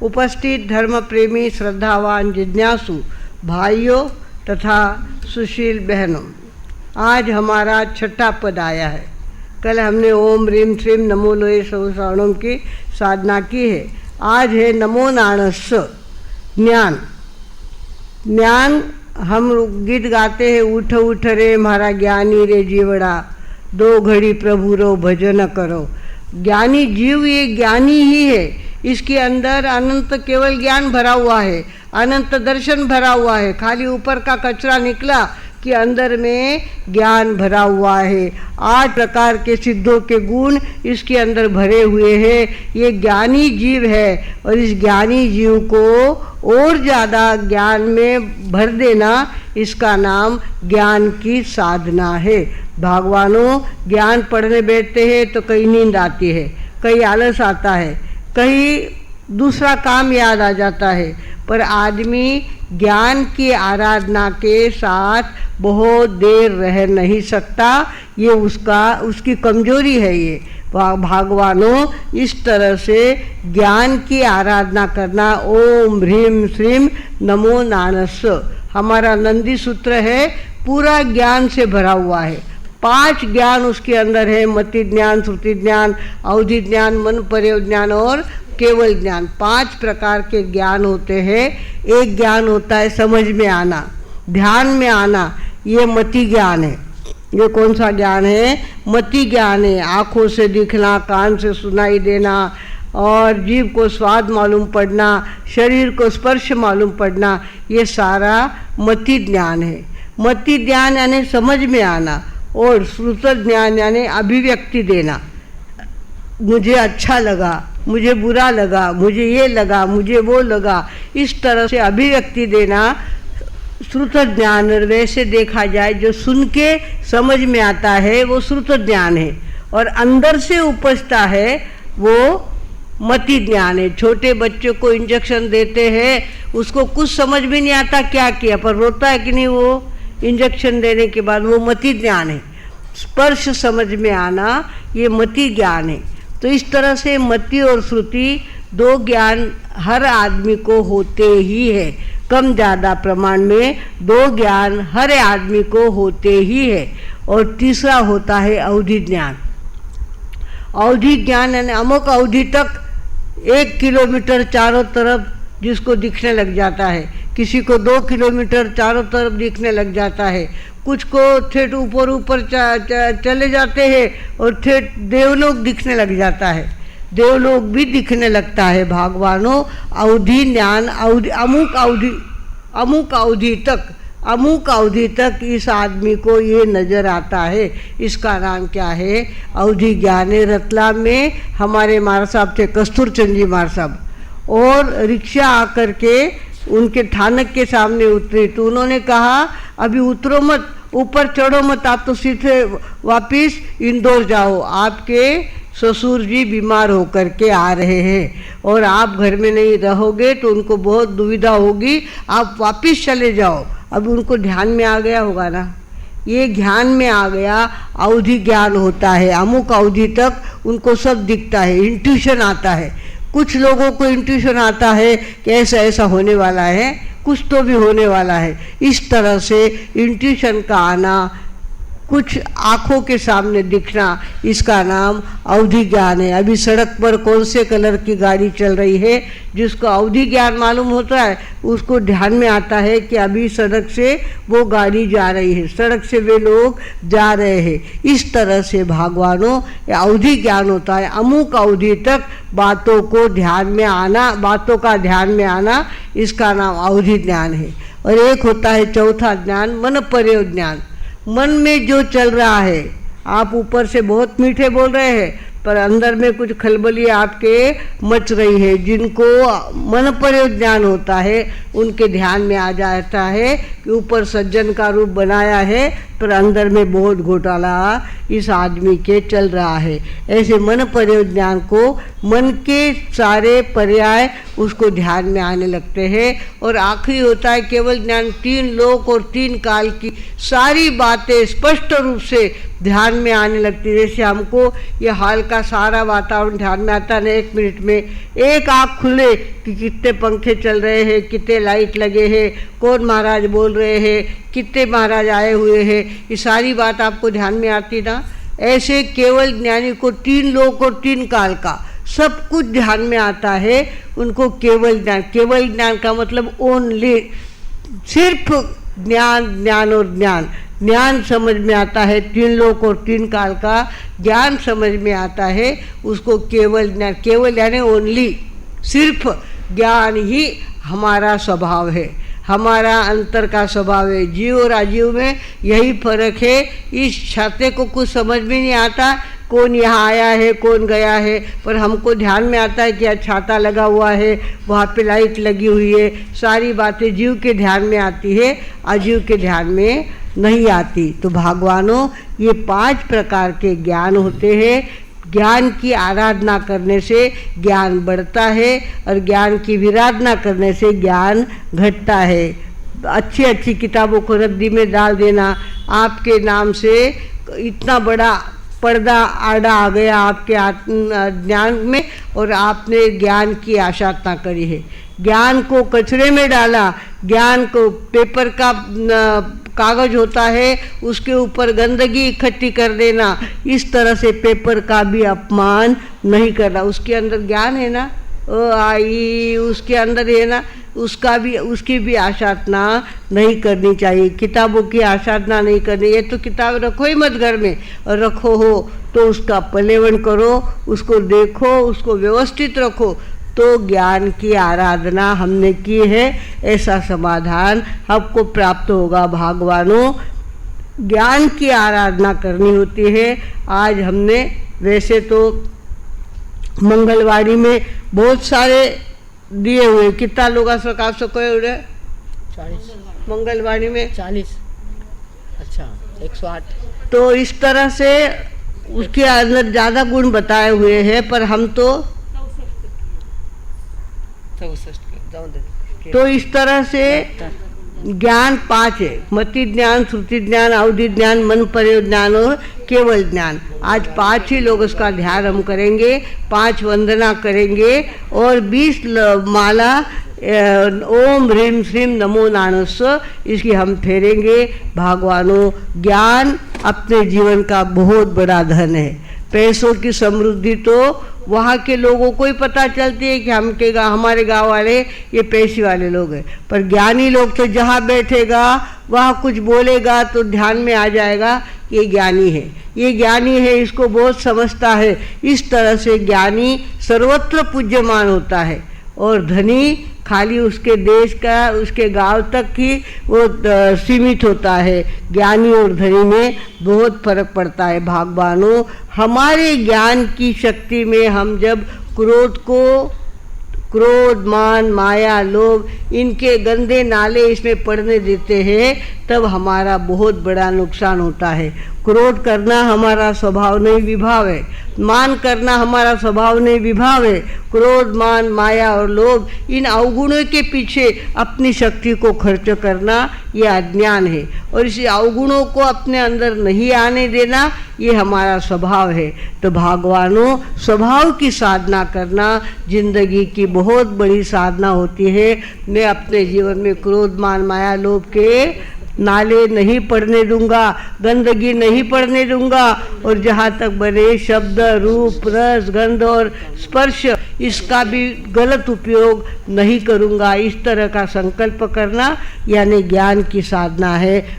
उपस्थित धर्म प्रेमी श्रद्धावान जिज्ञासु भाइयों तथा सुशील बहनों, आज हमारा छठा पद आया है। कल हमने ओम ह्रीम श्रीम नमो लोए सहस्राणम की साधना की है। आज है नमो नाणस्स ज्ञान। ज्ञान हम गीत गाते हैं, उठ उठ रे म्हारा ज्ञानी रे जीवड़ा, दो घड़ी प्रभु रो भजन करो। ज्ञानी जीव ये ज्ञानी ही है, इसके अंदर अनंत केवल ज्ञान भरा हुआ है, अनंत दर्शन भरा हुआ है। खाली ऊपर का कचरा निकला कि अंदर में ज्ञान भरा हुआ है। 8 प्रकार के सिद्धों के गुण इसके अंदर भरे हुए हैं। ये ज्ञानी जीव है और इस ज्ञानी जीव को और ज़्यादा ज्ञान में भर देना, इसका नाम ज्ञान की साधना है। भगवानों, ज्ञान पढ़ने बैठते हैं तो कहीं नींद आती है, कहीं आलस आता है, कहीं दूसरा काम याद आ जाता है, पर आदमी ज्ञान की आराधना के साथ बहुत देर रह नहीं सकता। ये उसकी कमजोरी है। ये भगवानों, इस तरह से ज्ञान की आराधना करना। ओम ह्रीम श्रीम नमो नाणस्स हमारा नंदी सूत्र है, पूरा ज्ञान से भरा हुआ है। 5 ज्ञान उसके अंदर है, मति ज्ञान, श्रुति ज्ञान, अवधि ज्ञान, मन पर्यव ज्ञान और केवल ज्ञान। 5 प्रकार के ज्ञान होते हैं। एक ज्ञान होता है समझ में आना, ध्यान में आना, ये मति ज्ञान है। ये कौन सा ज्ञान है? मति ज्ञान है। आँखों से दिखना, कान से सुनाई देना और जीभ को स्वाद मालूम पड़ना, शरीर को स्पर्श मालूम पड़ना, ये सारा मति ज्ञान है। मति ज्ञान यानी समझ में आना और श्रुत ज्ञान यानी अभिव्यक्ति देना। मुझे अच्छा लगा, मुझे बुरा लगा, मुझे ये लगा, मुझे वो लगा, इस तरह से अभिव्यक्ति देना श्रुत ज्ञान। वैसे देखा जाए जो सुन के समझ में आता है वो श्रुत ज्ञान है, और अंदर से उपजता है वो मति ज्ञान है। छोटे बच्चे को इंजेक्शन देते हैं, उसको कुछ समझ में नहीं आता क्या किया, पर रोता है कि नहीं वो इंजेक्शन देने के बाद, वो मति ज्ञान है। स्पर्श समझ में आना, ये मति ज्ञान है। तो इस तरह से मति और श्रुति 2 ज्ञान हर आदमी को होते ही है। कम ज़्यादा प्रमाण में 2 ज्ञान हर आदमी को होते ही है। और तीसरा होता है अवधि ज्ञान। अवधि ज्ञान यानी अमुक अवधि तक 1 किलोमीटर चारों तरफ जिसको दिखने लग जाता है, किसी को 2 किलोमीटर चारों तरफ दिखने लग जाता है, कुछ को ठेठ ऊपर चले जाते हैं और ठेठ देवलोक दिखने लग जाता है, देवलोक भी दिखने लगता है। भगवानों, अवधि ज्ञान, अमुक अवधि तक इस आदमी को ये नज़र आता है। इसका नाम क्या है? अवधि ज्ञान है। रतलाम में हमारे मार साहब थे, कस्तूर चंद जी मार साहब, और रिक्शा आकर के उनके थानक के सामने उतरी तो उन्होंने कहा अभी उतरो मत, ऊपर चढ़ो मत, आप तो सीधे वापिस इंदौर जाओ, आपके ससुर जी बीमार होकर के आ रहे हैं और आप घर में नहीं रहोगे तो उनको बहुत दुविधा होगी, आप वापिस चले जाओ। अब उनको ध्यान में आ गया होगा ना, ये ध्यान में आ गया। अवधि ज्ञान होता है, अमुक अवधि तक उनको सब दिखता है, इंट्यूशन आता है। कुछ लोगों को इंट्यूशन आता है कि ऐसा ऐसा होने वाला है, कुछ तो भी होने वाला है। इस तरह से इंट्यूशन का आना, कुछ आँखों के सामने दिखना, इसका नाम अवधि ज्ञान है। अभी सड़क पर कौन से कलर की गाड़ी चल रही है, जिसको अवधि ज्ञान मालूम होता है उसको ध्यान में आता है कि अभी सड़क से वो गाड़ी जा रही है, सड़क से वे लोग जा रहे हैं। इस तरह से भगवानों अवधि ज्ञान होता है। अमुक अवधि तक बातों को ध्यान में आना, बातों का ध्यान में आना, इसका नाम अवधि ज्ञान है। और एक होता है चौथा ज्ञान, मन पर्यव ज्ञान। मन में जो चल रहा है, आप ऊपर से बहुत मीठे बोल रहे हैं पर अंदर में कुछ खलबली आपके मच रही है। जिनको मन पर्यव ज्ञान होता है उनके ध्यान में आ जाता है कि ऊपर सज्जन का रूप बनाया है पर अंदर में बहुत घोटाला इस आदमी के चल रहा है। ऐसे मन पर्यव ज्ञान को, मन के सारे पर्याय उसको ध्यान में आने लगते हैं। और आखिरी होता है केवल ज्ञान। 3 लोक और 3 काल की सारी बातें स्पष्ट रूप से ध्यान में आने लगती है। जैसे हमको ये हॉल का सारा वातावरण ध्यान में आता है ना, 1 मिनट में एक आँख खुले कि कितने पंखे चल रहे हैं, कितने लाइट लगे हैं, कौन महाराज बोल रहे हैं, कितने महाराज आए हुए हैं, ये सारी बात आपको ध्यान में आती ना। ऐसे केवल ज्ञानी को 3 लोक और 3 काल का सब कुछ ध्यान में आता है, उनको केवल ज्ञान। केवल ज्ञान का मतलब ओनली, सिर्फ ज्ञान, ज्ञान और ज्ञान। ज्ञान समझ में आता है 3 लोक और 3 काल का ज्ञान समझ में आता है, उसको केवल ज्ञान। केवल यानी ओनली, सिर्फ ज्ञान ही हमारा स्वभाव है, हमारा अंतर का स्वभाव है। जीव और अजीव में यही फर्क है। इस छाते को कुछ समझ में नहीं आता, कौन यहाँ आया है, कौन गया है, पर हमको ध्यान में आता है कि आज छाता लगा हुआ है, वहाँ पे लाइट लगी हुई है। सारी बातें जीव के ध्यान में आती है, अजीव के ध्यान में नहीं आती। तो भगवानों, ये 5 प्रकार के ज्ञान होते हैं। ज्ञान की आराधना करने से ज्ञान बढ़ता है और ज्ञान की विराधना करने से ज्ञान घटता है। अच्छी अच्छी किताबों को रद्दी में डाल देना, आपके नाम से इतना बड़ा पर्दा आड़ा आ गया आपके ज्ञान में, और आपने ज्ञान की आशातना करी है। ज्ञान को कचरे में डाला, ज्ञान को पेपर का कागज होता है उसके ऊपर गंदगी इकट्ठी कर देना, इस तरह से पेपर का भी अपमान नहीं करना। उसके अंदर ज्ञान है ना, आई उसके अंदर है ना, उसकी भी आसाधना नहीं करनी चाहिए। किताबों की आसाधना नहीं करनी। ये तो किताब रखो ही मत घर में, और रखो हो तो उसका पलेवन करो, उसको देखो, उसको व्यवस्थित रखो, तो ज्ञान की आराधना हमने की है, ऐसा समाधान हमको प्राप्त होगा। भगवानों, ज्ञान की आराधना करनी होती है। आज हमने वैसे तो मंगलवारी में बहुत सारे दिए हुए, कितना लोग आप सब कोई उड़े 40 मंगलवारी में 40, अच्छा 108। तो इस तरह से उसके अंदर ज़्यादा गुण बताए हुए हैं, पर हम तो इस तरह से ज्ञान 5 है। मति ज्ञान, श्रुति ज्ञान, अवधि ज्ञान, मन पर्यो ज्ञान और केवल ज्ञान। आज 5 ही लोग उसका ध्यान हम करेंगे, 5 वंदना करेंगे और 20 माला ओम ह्रीम श्रीम नमो नारायण, इसकी हम फेरेंगे। भगवानों, ज्ञान अपने जीवन का बहुत बड़ा धन है। पैसों की समृद्धि तो वहाँ के लोगों को ही पता चलती है कि हमारे गांव वाले ये पैसे वाले लोग हैं, पर ज्ञानी लोग तो जहाँ बैठेगा वहाँ कुछ बोलेगा तो ध्यान में आ जाएगा ये ज्ञानी है, ये ज्ञानी है, इसको बहुत समझता है। इस तरह से ज्ञानी सर्वत्र पूज्यमान होता है, और धनी खाली उसके देश का, उसके गांव तक ही वो सीमित होता है। ज्ञानी और धनी में बहुत फर्क पड़ता है। भगवानों, हमारे ज्ञान की शक्ति में हम जब क्रोध, मान, माया, लोभ, इनके गंदे नाले इसमें पड़ने देते हैं, तब हमारा बहुत बड़ा नुकसान होता है। क्रोध करना हमारा स्वभाव नहीं, विभाव है। मान करना हमारा स्वभाव नहीं, विभाव है। क्रोध, मान, माया और लोभ, इन अवगुणों के पीछे अपनी शक्ति को खर्च करना ये अज्ञान है, और इस अवगुणों को अपने अंदर नहीं आने देना ये हमारा स्वभाव है। तो भगवानों, स्वभाव की साधना करना जिंदगी की बहुत बड़ी साधना होती है। मैं अपने जीवन में क्रोध, मान, माया, लोभ के नाले नहीं पड़ने दूंगा, गंदगी नहीं पड़ने दूंगा, और जहाँ तक बने शब्द, रूप, रस, गंध और स्पर्श, इसका भी गलत उपयोग नहीं करूंगा। इस तरह का संकल्प करना यानी ज्ञान की साधना है।